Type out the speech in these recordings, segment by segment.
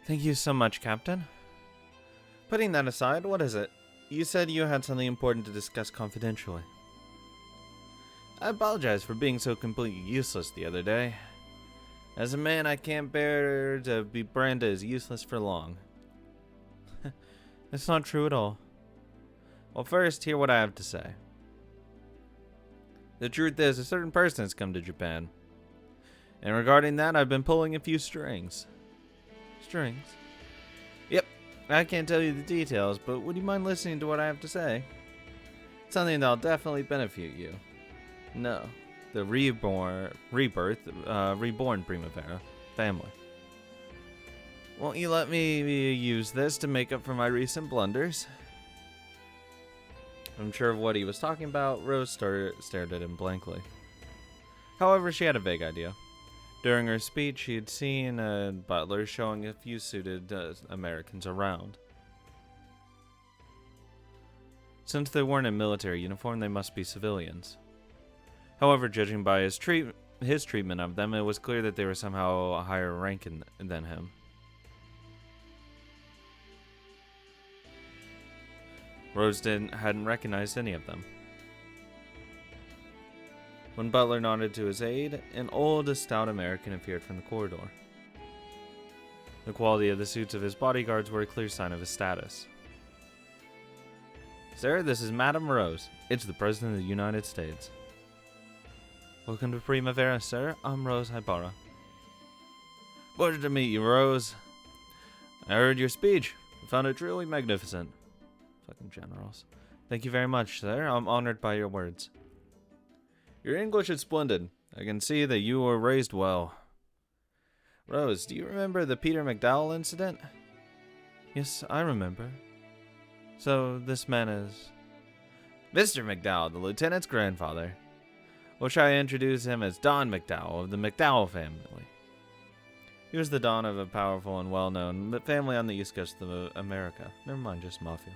Thank you so much, Captain. Putting that aside, what is it? You said you had something important to discuss confidentially. I apologize for being so completely useless the other day. As a man, I can't bear to be branded as useless for long. That's not true at all. Well, first, hear what I have to say. The truth is, a certain person has come to Japan. And regarding that, I've been pulling a few strings. Strings? Yep, I can't tell you the details, but would you mind listening to what I have to say? Something that'll definitely benefit you. No, the reborn Primavera family. Won't you let me use this to make up for my recent blunders? Unsure of what he was talking about, Rose stared at him blankly. However, she had a vague idea. During her speech, she had seen a butler showing a few suited Americans around. Since they weren't in military uniform, they must be civilians. However, judging by his treatment of them, it was clear that they were somehow a higher rank than him. Rose hadn't recognized any of them. When Butler nodded to his aide, an old, stout American appeared from the corridor. The quality of the suits of his bodyguards were a clear sign of his status. Sir, this is Madame Rose. It's the President of the United States. Welcome to Primavera, sir. I'm Rose Hibara. Pleasure to meet you, Rose. I heard your speech. I found it truly magnificent. Fucking generals. Thank you very much, sir. I'm honored by your words. Your English is splendid. I can see that you were raised well. Rose, do you remember the Peter McDowell incident? Yes, I remember. So, this man is... Mr. McDowell, the lieutenant's grandfather. Or shall I introduce him as Don McDowell of the McDowell family? He was the Don of a powerful and well-known family on the east coast of America. Never mind, just mafia.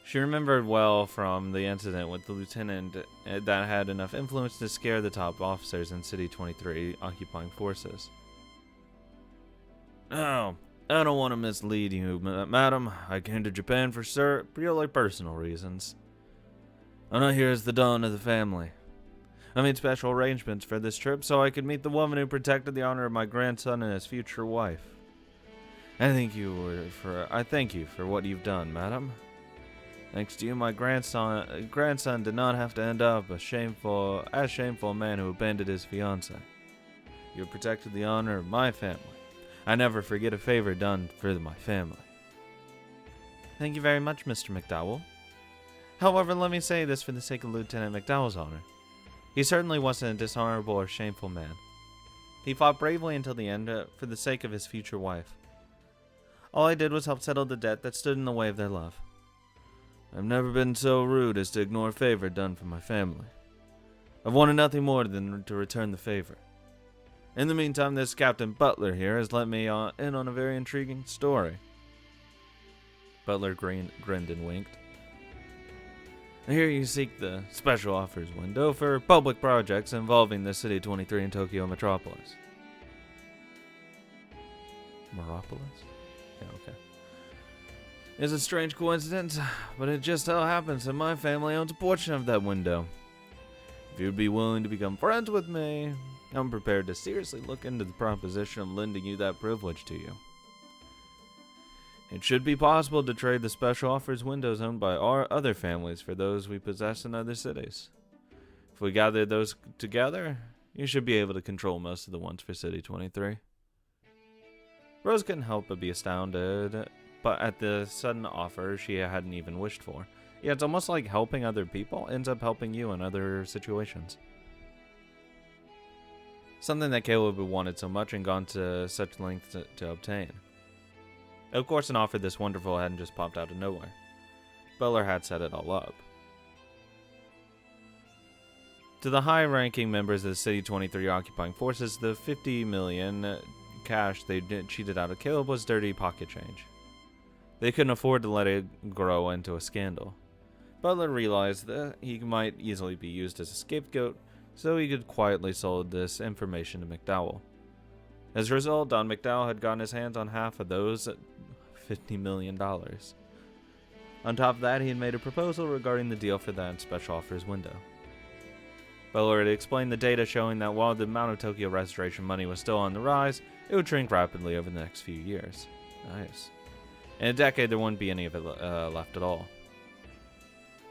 She remembered well from the incident with the lieutenant that had enough influence to scare the top officers in City 23 occupying forces. Oh, I don't want to mislead you, madam. I came to Japan for purely personal reasons. I'm not here as the Don of the family. I made special arrangements for this trip so I could meet the woman who protected the honor of my grandson and his future wife. I thank you for what you've done, madam. Thanks to you, my grandson did not have to end up as shameful a man who abandoned his fiancée. You protected the honor of my family. I never forget a favor done for my family. Thank you very much, Mr. McDowell. However, let me say this for the sake of Lieutenant McDowell's honor. He certainly wasn't a dishonorable or shameful man. He fought bravely until the end for the sake of his future wife. All I did was help settle the debt that stood in the way of their love. I've never been so rude as to ignore a favor done for my family. I've wanted nothing more than to return the favor. In the meantime, this Captain Butler here has let me in on a very intriguing story. Butler grinned and winked. Here you seek the special offers window for public projects involving the City 23 and Tokyo Metropolis. Metropolis? Yeah, okay. It's a strange coincidence, but it just so happens that my family owns a portion of that window. If you'd be willing to become friends with me, I'm prepared to seriously look into the proposition of lending you that privilege to you. It should be possible to trade the special offers windows owned by our other families for those we possess in other cities. If we gather those together, you should be able to control most of the ones for City 23. Rose couldn't help but be astounded, but at the sudden offer she hadn't even wished for. Yeah, it's almost like helping other people ends up helping you in other situations. Something that Caleb had wanted so much and gone to such lengths to obtain. Of course, an offer this wonderful hadn't just popped out of nowhere. Butler had set it all up. To the high-ranking members of the City 23 occupying forces, the 50 million cash they cheated out of Caleb was dirty pocket change. They couldn't afford to let it grow into a scandal. Butler realized that he might easily be used as a scapegoat, so he could quietly sold this information to McDowell. As a result, Don McDowell had gotten his hands on half of those $50 million. On top of that, he had made a proposal regarding the deal for that special offers window. Butler had explained the data showing that while the amount of Tokyo restoration money was still on the rise, it would shrink rapidly over the next few years. Nice. In a decade, there wouldn't be any of it left at all.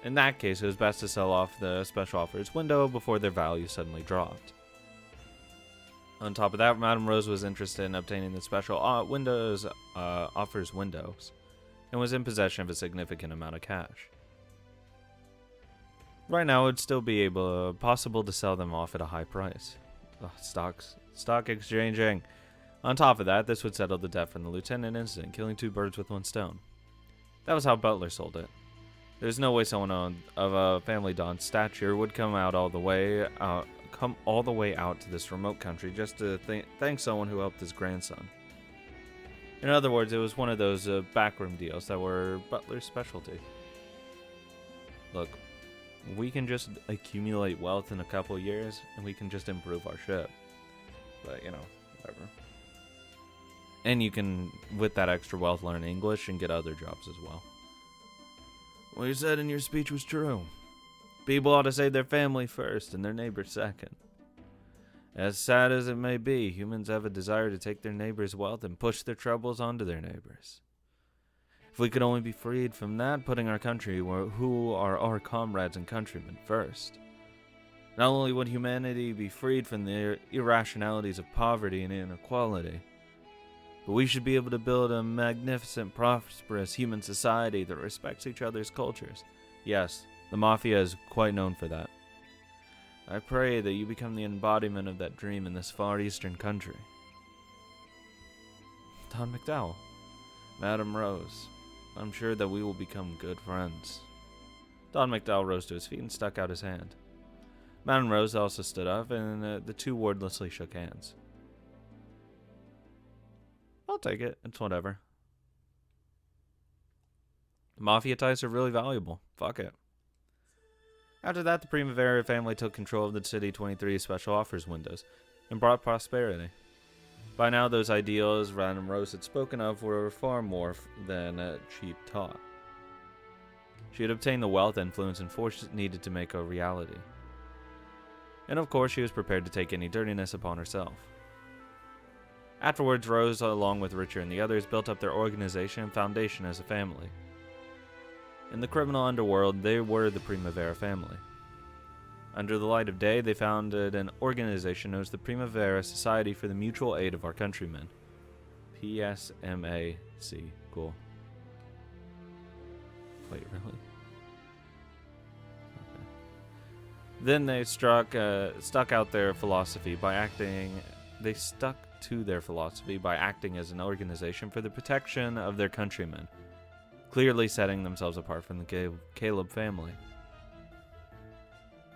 In that case, it was best to sell off the special offers window before their value suddenly dropped. On top of that, Madame Rose was interested in obtaining the special offers windows, and was in possession of a significant amount of cash. Right now, it would still be possible to sell them off at a high price. Stock exchanging. On top of that, this would settle the debt from the lieutenant incident, killing two birds with one stone. That was how Butler sold it. There's no way someone of a family Don's stature would come all the way out to this remote country just to thank someone who helped his grandson. In other words, it was one of those backroom deals that were Butler's specialty. Look, we can just accumulate wealth in a couple years, and we can just improve our ship. But, whatever. And you can, with that extra wealth, learn English and get other jobs as well. What you said in your speech was true. People ought to save their family first and their neighbors second. As sad as it may be, humans have a desire to take their neighbors' wealth and push their troubles onto their neighbors. If we could only be freed from that, putting our country who are our comrades and countrymen first. Not only would humanity be freed from the irrationalities of poverty and inequality, but we should be able to build a magnificent, prosperous human society that respects each other's cultures. Yes, the Mafia is quite known for that. I pray that you become the embodiment of that dream in this far eastern country. Don McDowell, Madame Rose, I'm sure that we will become good friends. Don McDowell rose to his feet and stuck out his hand. Madame Rose also stood up, and the two wordlessly shook hands. I'll take it. It's whatever. Mafia ties are really valuable. Fuck it. After that, the Primavera family took control of the City 23 special offers windows and brought prosperity. By now, those ideals Madame Rose had spoken of were far more than cheap talk. She had obtained the wealth, influence, and force needed to make a reality. And of course, she was prepared to take any dirtiness upon herself. Afterwards, Rose, along with Richard and the others, built up their organization and foundation as a family. In the criminal underworld, they were the Primavera family. Under the light of day, they founded an organization known as the Primavera Society for the Mutual Aid of Our Countrymen. PSMAC. Cool. Wait, really? Okay. Then they stuck to their philosophy by acting as an organization for the protection of their countrymen, clearly setting themselves apart from the Caleb family.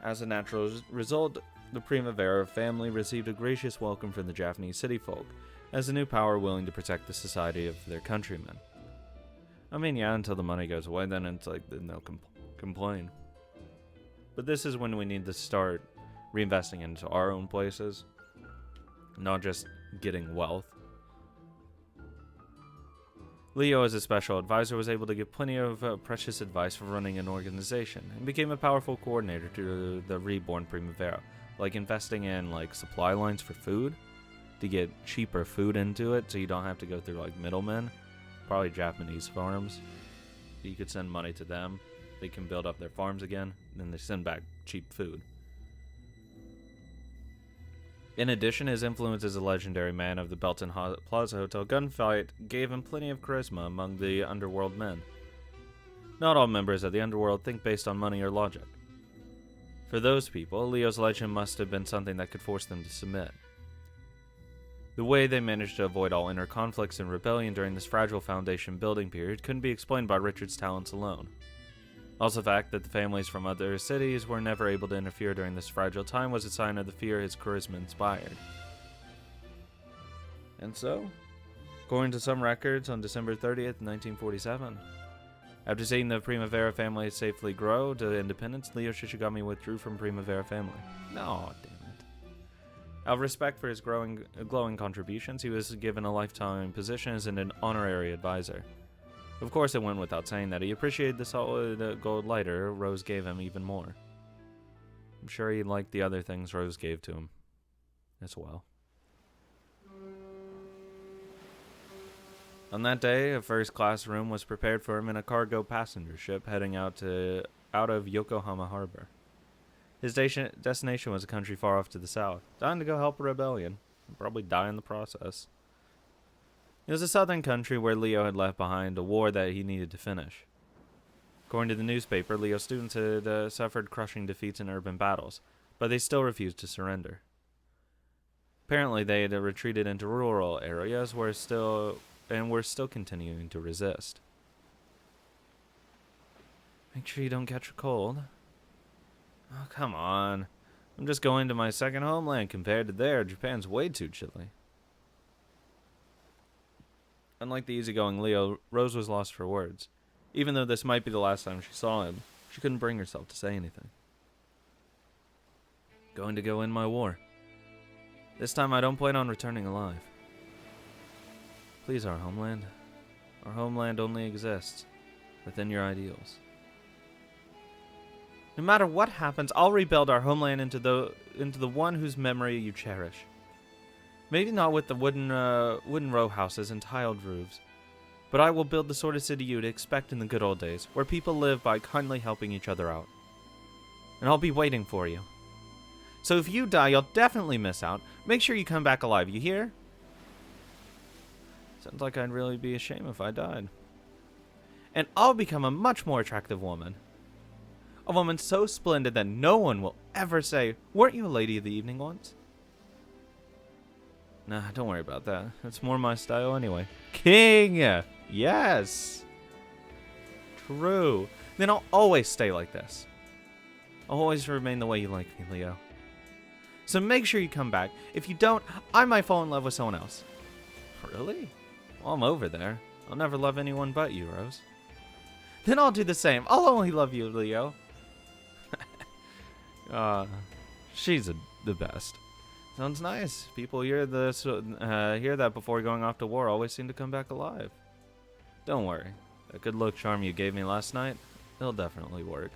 As a natural result, the Primavera family received a gracious welcome from the Japanese city folk, as a new power willing to protect the society of their countrymen. I mean, yeah, until the money goes away, then it's like, then they'll complain. But this is when we need to start reinvesting into our own places, not just getting wealth. Leo, as a special advisor, was able to give plenty of precious advice for running an organization, and became a powerful coordinator to the reborn Primavera, like investing in supply lines for food, to get cheaper food into it so you don't have to go through middlemen, probably Japanese farms. You could send money to them, they can build up their farms again, and then they send back cheap food. In addition, his influence as a legendary man of the Belton Plaza Hotel gunfight gave him plenty of charisma among the underworld men. Not all members of the underworld think based on money or logic. For those people, Leo's legend must have been something that could force them to submit. The way they managed to avoid all inner conflicts and rebellion during this fragile foundation building period couldn't be explained by Richard's talents alone. Also, the fact that the families from other cities were never able to interfere during this fragile time was a sign of the fear his charisma inspired. And so, according to some records, on December 30th, 1947, after seeing the Primavera family safely grow to independence, Leo Shishigami withdrew from Primavera family. No, damn it. Out of respect for his glowing contributions, he was given a lifetime position as an honorary advisor. Of course, it went without saying that he appreciated the solid gold lighter Rose gave him even more. I'm sure he liked the other things Rose gave to him as well. On that day, a first-class room was prepared for him in a cargo passenger ship heading out of Yokohama Harbor. His destination was a country far off to the south, dying to go help a rebellion, and probably die in the process. It was a southern country where Leo had left behind a war that he needed to finish. According to the newspaper, Leo's students had suffered crushing defeats in urban battles, but they still refused to surrender. Apparently, they had retreated into rural areas were still continuing to resist. Make sure you don't catch a cold. Oh, come on. I'm just going to my second homeland. Compared to there, Japan's way too chilly. Unlike the easygoing Leo, Rose was lost for words. Even though this might be the last time she saw him, she couldn't bring herself to say anything. Going to go in my war. This time I don't plan on returning alive. Please, our homeland. Our homeland only exists within your ideals. No matter what happens, I'll rebuild our homeland into the one whose memory you cherish. Maybe not with the wooden row houses and tiled roofs, but I will build the sort of city you'd expect in the good old days, where people live by kindly helping each other out. And I'll be waiting for you. So if you die, you'll definitely miss out. Make sure you come back alive, you hear? Sounds like I'd really be ashamed if I died. And I'll become a much more attractive woman. A woman so splendid that no one will ever say, "Weren't you a lady of the evening once?" Nah, don't worry about that. That's more my style anyway. King! Yes! True. Then I'll always stay like this. I'll always remain the way you like me, Leo. So make sure you come back. If you don't, I might fall in love with someone else. Really? Well, I'm over there. I'll never love anyone but you, Rose. Then I'll do the same. I'll only love you, Leo. She's the best. Sounds nice. People hear that before going off to war always seem to come back alive. Don't worry. That good look charm you gave me last night, it'll definitely work.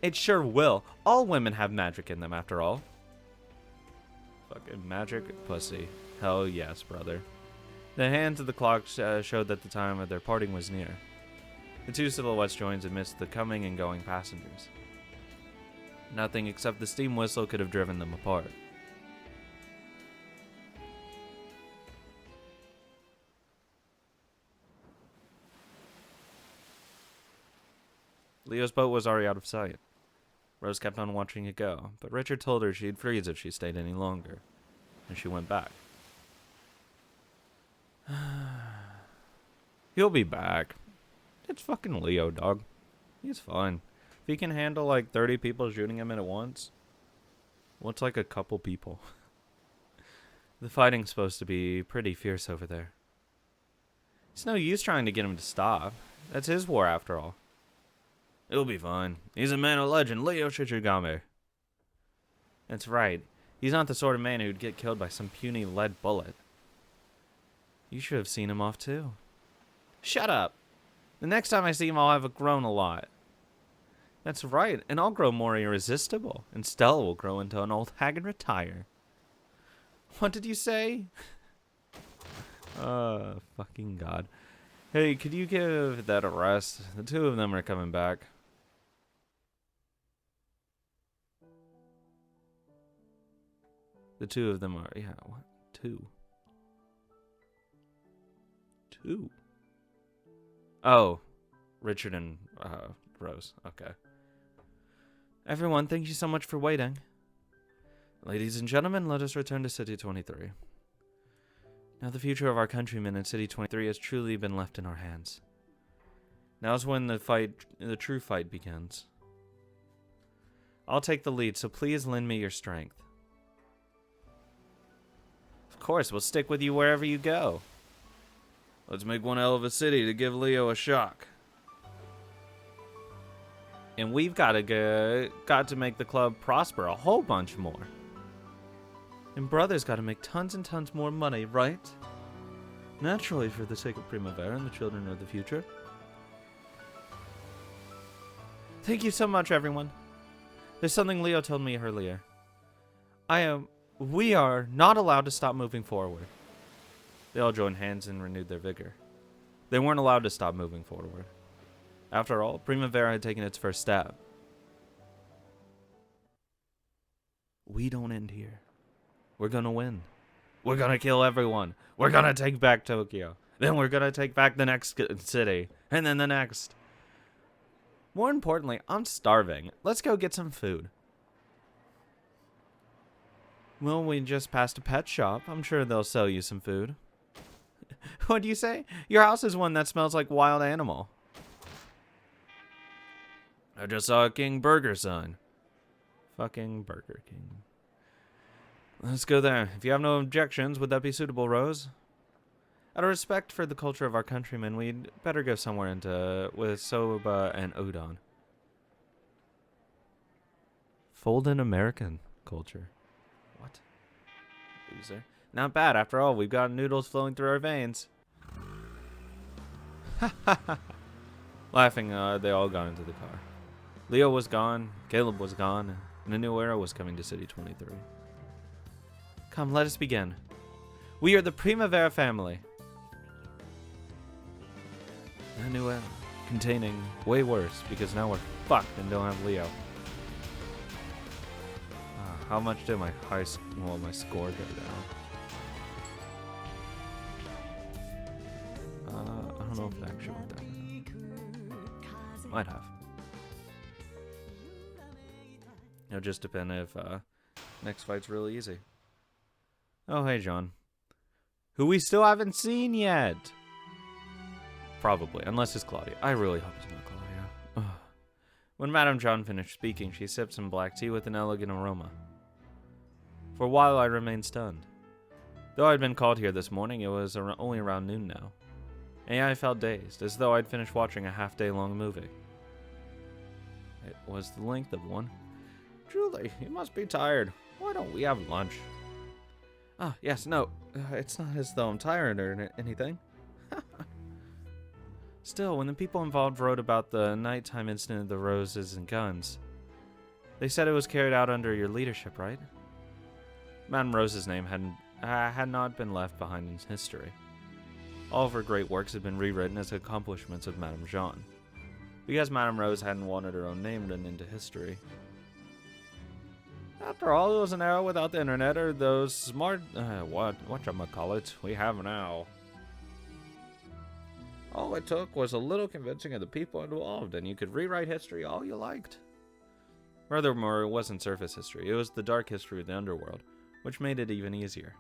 It sure will. All women have magic in them, after all. Fucking magic pussy. Hell yes, brother. The hands of the clock showed that the time of their parting was near. The two silhouettes joined amidst the coming and going passengers. Nothing except the steam whistle could have driven them apart. Leo's boat was already out of sight. Rose kept on watching it go, but Richard told her she'd freeze if she stayed any longer, and she went back. He'll be back. It's fucking Leo, dog. He's fine. If he can handle like 30 people shooting him at once, what's like a couple people? The fighting's supposed to be pretty fierce over there. It's no use trying to get him to stop. That's his war after all. It'll be fine. He's a man of legend, Leo Shichigami. That's right. He's not the sort of man who'd get killed by some puny lead bullet. You should have seen him off too. Shut up. The next time I see him, I'll have grown a lot. That's right, and I'll grow more irresistible, and Stella will grow into an old hag and retire. What did you say? Fucking God. Hey, could you give that a rest? The two of them are coming back. The two of them are, yeah, what? Two. Oh, Richard and Rose. Okay. Everyone, thank you so much for waiting. Ladies and gentlemen, let us return to City 23. Now the future of our countrymen in City 23 has truly been left in our hands. Now's when the true fight begins. I'll take the lead, so please lend me your strength. Of course, we'll stick with you wherever you go. Let's make one hell of a city to give Leo a shock. And we've got to make the club prosper a whole bunch more. And brother's gotta make tons and tons more money, right? Naturally, for the sake of Primavera and the children of the future. Thank you so much, everyone. There's something Leo told me earlier. We are not allowed to stop moving forward. They all joined hands and renewed their vigor. They weren't allowed to stop moving forward. After all, Primavera had taken its first step. We don't end here. We're gonna win. We're gonna kill everyone. We're gonna take back Tokyo. Then we're gonna take back the next city. And then the next. More importantly, I'm starving. Let's go get some food. Well, we just passed a pet shop. I'm sure they'll sell you some food. What do you say? Your house is one that smells like wild animal. I just saw a King Burger sign. Fucking Burger King. Let's go there. If you have no objections, would that be suitable, Rose? Out of respect for the culture of our countrymen, we'd better go somewhere with soba and udon. Fold in American culture. What? Loser. Not bad. After all, we've got noodles flowing through our veins. Laughing, they all got into the car. Leo was gone, Caleb was gone, and a new era was coming to City 23. Come, let us begin. We are the Primavera family. A new era, containing way worse, because now we're fucked and don't have Leo. How much did my my score go down? I don't know if it actually went down. Might have. It'll just depend if next fight's really easy. Oh, hey, John. Who we still haven't seen yet. Probably, unless it's Claudia. I really hope it's not Claudia. Ugh. When Madame John finished speaking, she sipped some black tea with an elegant aroma. For a while, I remained stunned. Though I'd been called here this morning, it was only around noon now. And I felt dazed, as though I'd finished watching a half-day-long movie. It was the length of one. Julie, you must be tired. Why don't we have lunch? Ah, yes, no. It's not as though I'm tired or anything. Still, when the people involved wrote about the nighttime incident of the roses and guns, they said it was carried out under your leadership, right? Madame Rose's name had not been left behind in history. All of her great works had been rewritten as accomplishments of Madame Jean, because Madame Rose hadn't wanted her own name written into history. After all, it was an era without the internet or those smart, whatchamacallit we have now. All it took was a little convincing of the people involved, and you could rewrite history all you liked. Furthermore, it wasn't surface history, it was the dark history of the underworld, which made it even easier.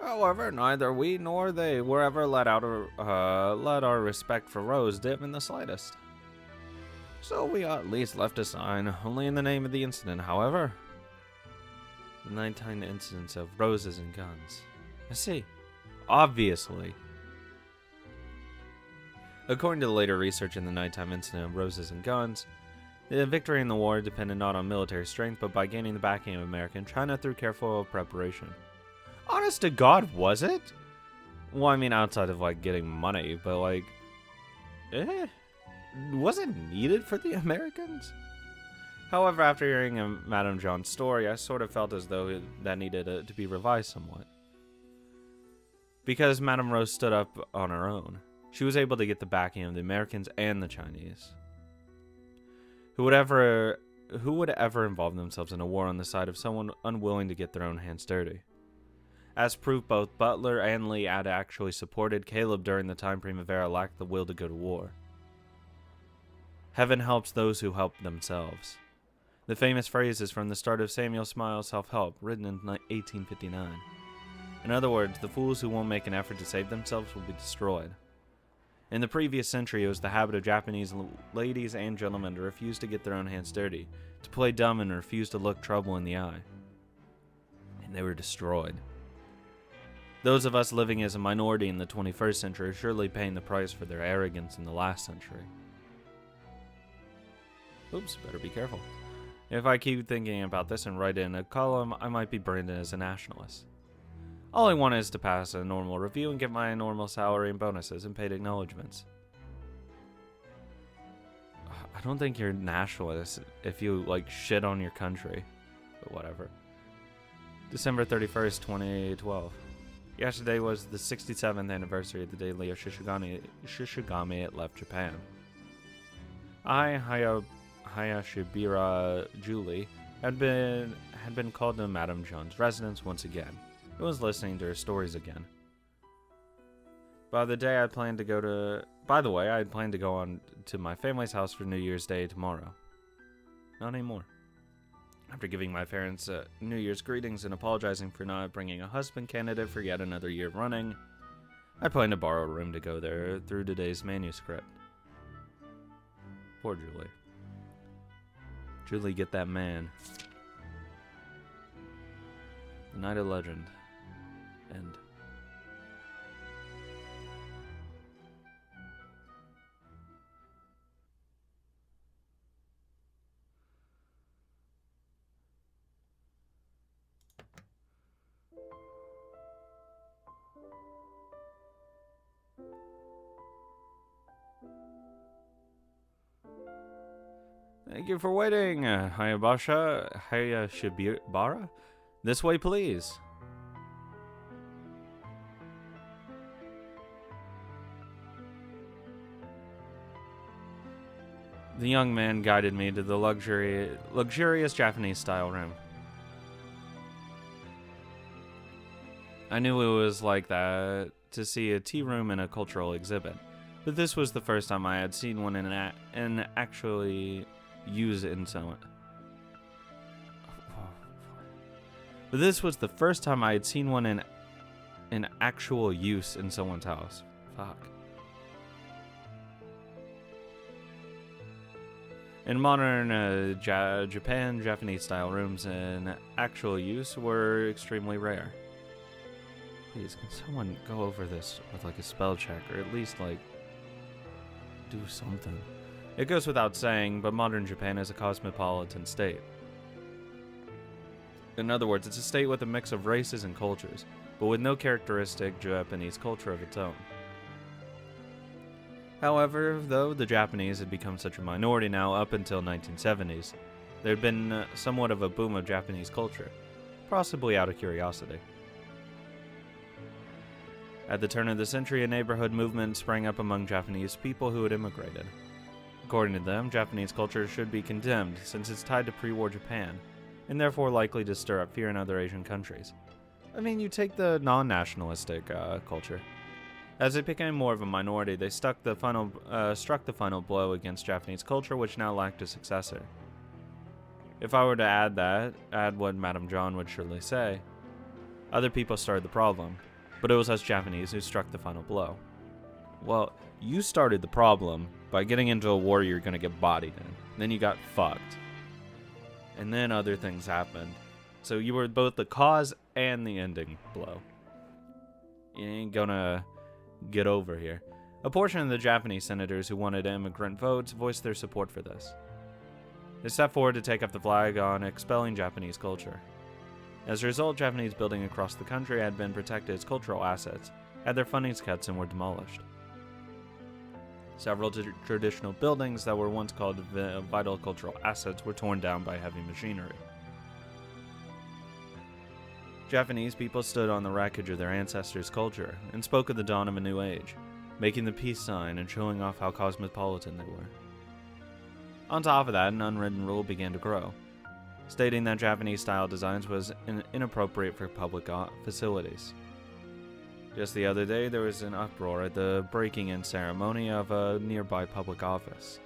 However, neither we nor they were ever let our respect for Rose dip in the slightest. So we at least left a sign, only in the name of the incident, however. The nighttime incidents of roses and guns. I see. Obviously. According to the later research in the nighttime incident of roses and guns, the victory in the war depended not on military strength, but by gaining the backing of America and China through careful preparation. Honest to God, was it? Well, I mean, outside of, getting money, but, was it needed for the Americans? However, after hearing Madame John's story, I sort of felt as though that needed to be revised somewhat. Because Madame Rose stood up on her own, she was able to get the backing of the Americans and the Chinese. Who would ever involve themselves in a war on the side of someone unwilling to get their own hands dirty? As proof, both Butler and Lee had actually supported Caleb during the time Primavera lacked the will to go to war. Heaven helps those who help themselves. The famous phrase is from the start of Samuel Smiles' Self-Help, written in 1859. In other words, the fools who won't make an effort to save themselves will be destroyed. In the previous century, it was the habit of Japanese ladies and gentlemen to refuse to get their own hands dirty, to play dumb and refuse to look trouble in the eye. And they were destroyed. Those of us living as a minority in the 21st century are surely paying the price for their arrogance in the last century. Oops, better be careful. If I keep thinking about this and write it in a column, I might be branded as a nationalist. All I want is to pass a normal review and get my normal salary and bonuses and paid acknowledgements. I don't think you're a nationalist if you, like, shit on your country. But whatever. December 31st, 2012. Yesterday was the 67th anniversary of the day Leo Shishigami left Japan. I, Hayashibira Julie, had been called to Madame John's residence once again. I was listening to her stories again. By the way, I had planned to go on to my family's house for New Year's Day tomorrow. Not anymore. After giving my parents New Year's greetings and apologizing for not bringing a husband candidate for yet another year running, I plan to borrow a room to go there through today's manuscript. Poor Julie. Julie, get that man. The Night of Legend. End. Thank you for waiting, Hayashibara. This way, please. The young man guided me to the luxurious Japanese-style room. I knew it was like that to see a tea room in a cultural exhibit, but this was the first time I had seen one in actually use in someone. But this was the first time I had seen one in actual use in someone's house. Fuck. In modern Japan, Japanese-style rooms in actual use were extremely rare. Please, can someone go over this with like a spell check, or at least like do something? It goes without saying, but modern Japan is a cosmopolitan state. In other words, it's a state with a mix of races and cultures, but with no characteristic Japanese culture of its own. However, though the Japanese had become such a minority now up until 1970s, there had been somewhat of a boom of Japanese culture, possibly out of curiosity. At the turn of the century, a neighborhood movement sprang up among Japanese people who had immigrated. According to them, Japanese culture should be condemned since it's tied to pre-war Japan, and therefore likely to stir up fear in other Asian countries. I mean, you take the non-nationalistic culture. As it became more of a minority, they struck the final blow against Japanese culture, which now lacked a successor. If I were to add what Madame John would surely say, other people started the problem, but it was us Japanese who struck the final blow. Well, you started the problem by getting into a war you're gonna get bodied in. Then you got fucked. And then other things happened. So you were both the cause and the ending blow. You ain't gonna get over here. A portion of the Japanese senators who wanted immigrant votes voiced their support for this. They stepped forward to take up the flag on expelling Japanese culture. As a result, Japanese buildings across the country had been protected as cultural assets, had their fundings cuts, and were demolished. Several traditional buildings that were once called vital cultural assets were torn down by heavy machinery. Japanese people stood on the wreckage of their ancestors' culture and spoke of the dawn of a new age, making the peace sign and showing off how cosmopolitan they were. On top of that, an unwritten rule began to grow, stating that Japanese-style designs was inappropriate for public facilities. Just the other day, there was an uproar at the breaking-in ceremony of a nearby public office.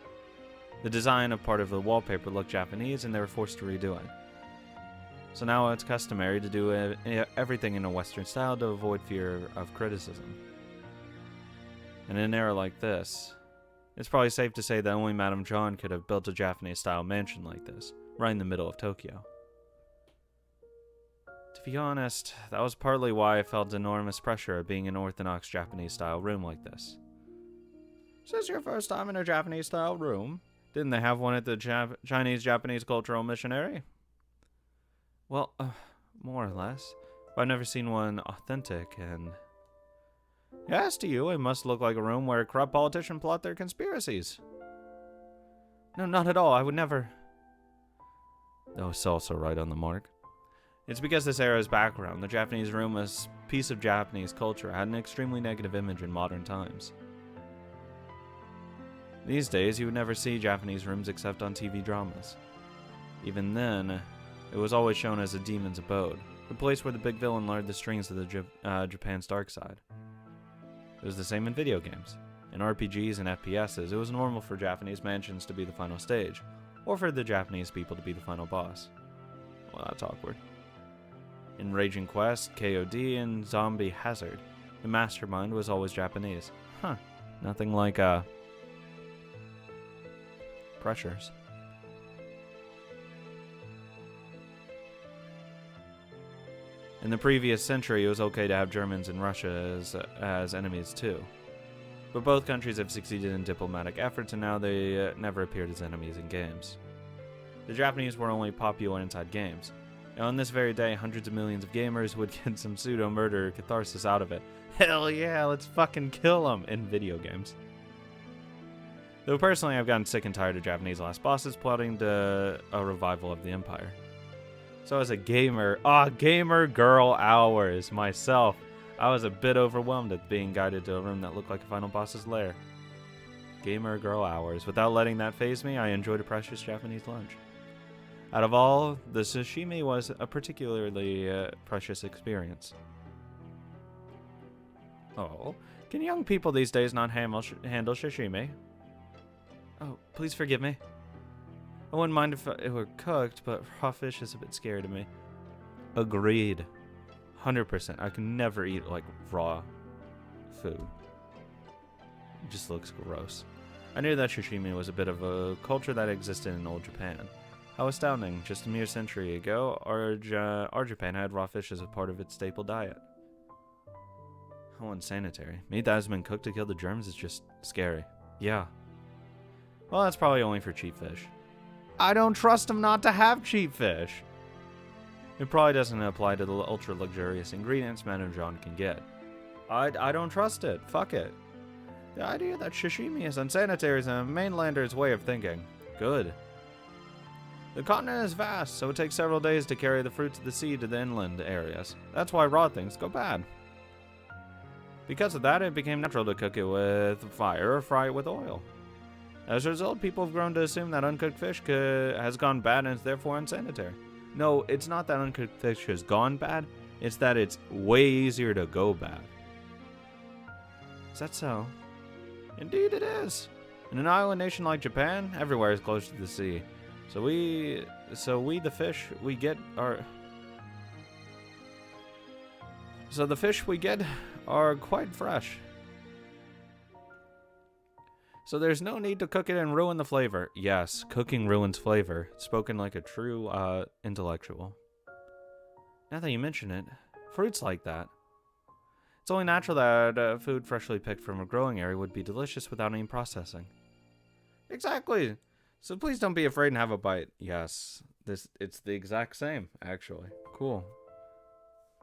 The design of part of the wallpaper looked Japanese, and they were forced to redo it. So now it's customary to do everything in a Western style to avoid fear of criticism. And in an era like this, it's probably safe to say that only Madame John could have built a Japanese-style mansion like this, right in the middle of Tokyo. To be honest, that was partly why I felt enormous pressure of being in an orthodox Japanese-style room like this. Is this your first time in a Japanese-style room? Didn't they have one at the Chinese-Japanese Cultural Missionary? Well, more or less. But I've never seen one authentic, and... Yes, to you, it must look like a room where corrupt politicians plot their conspiracies. No, not at all. I would never... Oh, it's also right on the mark. It's because this era's background, the Japanese room, a piece of Japanese culture, had an extremely negative image in modern times. These days, you would never see Japanese rooms except on TV dramas. Even then, it was always shown as a demon's abode, the place where the big villain lured the strings of the Japan's dark side. It was the same in video games. In RPGs and FPSs, it was normal for Japanese mansions to be the final stage, or for the Japanese people to be the final boss. Well, that's awkward. In Raging Quest, KOD, and Zombie Hazard, the mastermind was always Japanese. Huh. Nothing like, pressures. In the previous century, it was okay to have Germans and Russia as enemies too. But both countries have succeeded in diplomatic efforts, and now they never appeared as enemies in games. The Japanese were only popular inside games. And on this very day, hundreds of millions of gamers would get some pseudo-murder catharsis out of it. Hell yeah, let's fucking kill them in video games. Though personally, I've gotten sick and tired of Japanese last bosses plotting a revival of the Empire. So as a gamer, gamer girl hours, myself, I was a bit overwhelmed at being guided to a room that looked like a final boss's lair. Gamer girl hours. Without letting that faze me, I enjoyed a precious Japanese lunch. Out of all, the sashimi was a particularly precious experience. Oh, can young people these days not handle sashimi? Oh, please forgive me. I wouldn't mind if it were cooked, but raw fish is a bit scary to me. Agreed. 100%. I can never eat, like, raw food. It just looks gross. I knew that sashimi was a bit of a culture that existed in old Japan. How astounding. Just a mere century ago, our Japan had raw fish as a part of its staple diet. How unsanitary. Meat that has been cooked to kill the germs is just scary. Yeah. Well, that's probably only for cheap fish. I don't trust them not to have cheap fish. It probably doesn't apply to the ultra luxurious ingredients men and John can get. I don't trust it. Fuck it. The idea that sashimi is unsanitary is a mainlander's way of thinking. Good. The continent is vast, so it takes several days to carry the fruits of the sea to the inland areas. That's why raw things go bad. Because of that, it became natural to cook it with fire or fry it with oil. As a result, people have grown to assume that uncooked fish has gone bad and is therefore unsanitary. No, it's not that uncooked fish has gone bad, it's that it's way easier to go bad. Is that so? Indeed it is. In an island nation like Japan, everywhere is close to the sea. So we the fish we get are... So the fish we get are quite fresh. So there's no need to cook it and ruin the flavor. Yes, cooking ruins flavor. Spoken like a true intellectual. Now that you mention it, fruits like that. It's only natural that food freshly picked from a growing area would be delicious without any processing. Exactly. So please don't be afraid and have a bite. Yes, it's the exact same, actually. Cool.